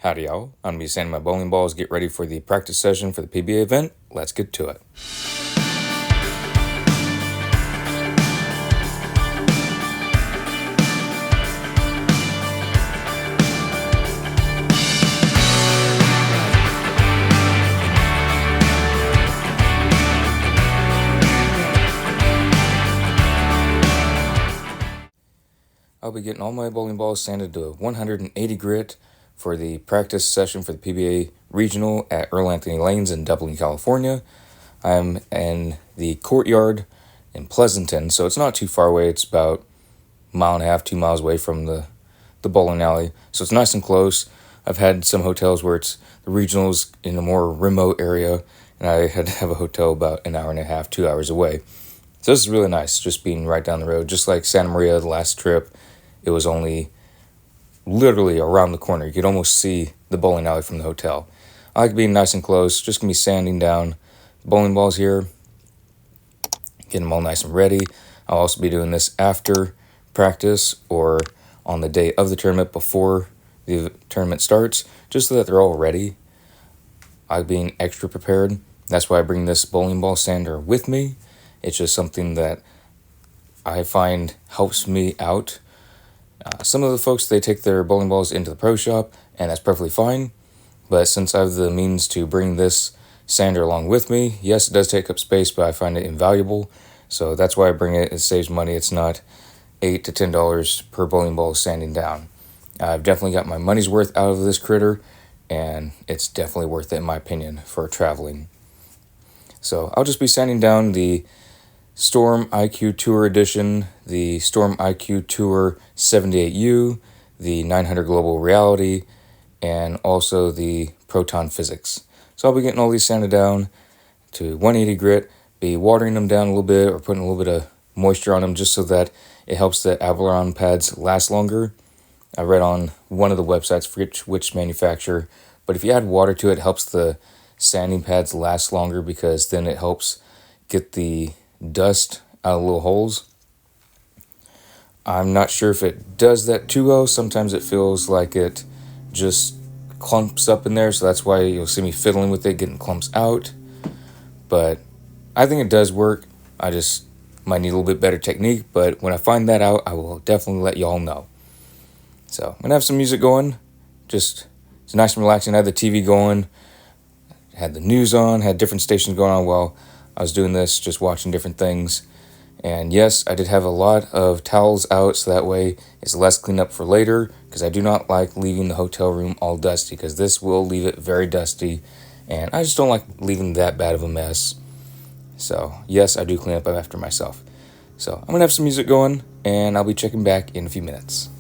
Howdy y'all, I'm going to be sanding my bowling balls, get ready for the practice session for the PBA event. Let's get to it. I'll be getting all my bowling balls sanded to 180 grit for the practice session for the PBA regional at Earl Anthony Lanes in Dublin, California. I'm in the courtyard in Pleasanton, so it's not too far away. It's about a mile and a half, 2 miles away from the bowling alley, so it's nice and close. I've had some hotels where it's the regionals in a more remote area, and I had to have a hotel about an hour and a half, 2 hours away. So this is really nice, just being right down the road. Just like Santa Maria, the last trip, it was only literally around the corner. You could almost see the bowling alley from the hotel. I like being nice and close, just going to be sanding down bowling balls here, getting them all nice and ready. I'll also be doing this after practice or on the day of the tournament before the tournament starts, just so that they're all ready. I'm being extra prepared. That's why I bring this bowling ball sander with me. It's just something that I find helps me out. Some of the folks, they take their bowling balls into the pro shop, and that's perfectly fine. But since I have the means to bring this sander along with me, yes, it does take up space, but I find it invaluable. So that's why I bring it. It saves money. It's not $8 to $10 per bowling ball sanding down. I've definitely got my money's worth out of this critter, and it's definitely worth it in my opinion for traveling. So I'll just be sanding down the Storm IQ Tour Edition, the Storm IQ Tour 78U, the 900 Global Reality, and also the Proton Physics. So I'll be getting all these sanded down to 180 grit, be watering them down a little bit or putting a little bit of moisture on them just so that it helps the Avalon pads last longer. I read on one of the websites, forget which manufacturer, but if you add water to it, it helps the sanding pads last longer because then it helps get the dust out of little holes. I'm not sure if it does that too well. Sometimes it feels like it just clumps up in there, so that's why you'll see me fiddling with it, getting clumps out. But I think it does work. I just might need a little bit better technique, but when I find that out, I will definitely let y'all know. So I'm gonna have some music going. Just it's nice and relaxing. I had the TV going, had the news on, had different stations going on while I was doing this, just watching different things. And yes, I did have a lot of towels out, so that way it's less cleanup for later, because I do not like leaving the hotel room all dusty, because this will leave it very dusty, and I just don't like leaving that bad of a mess. So yes, I do clean up after myself. So I'm gonna have some music going, and I'll be checking back in a few minutes.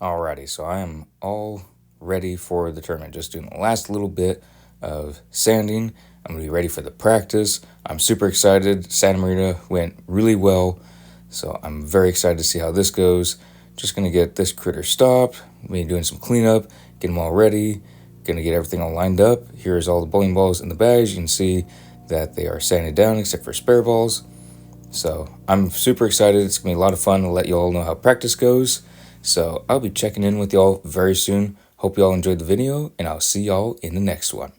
Alrighty, so I am all ready for the tournament. Just doing the last little bit of sanding. I'm gonna be ready for the practice. I'm super excited. Santa Marina went really well, so I'm very excited to see how this goes. Just gonna get this critter stopped. Maybe doing some cleanup, get them all ready. Gonna get everything all lined up. Here's all the bowling balls in the bags. You can see that they are sanded down except for spare balls. So I'm super excited. It's gonna be a lot of fun to let you all know how practice goes. So I'll be checking in with y'all very soon. Hope y'all enjoyed the video, and I'll see y'all in the next one.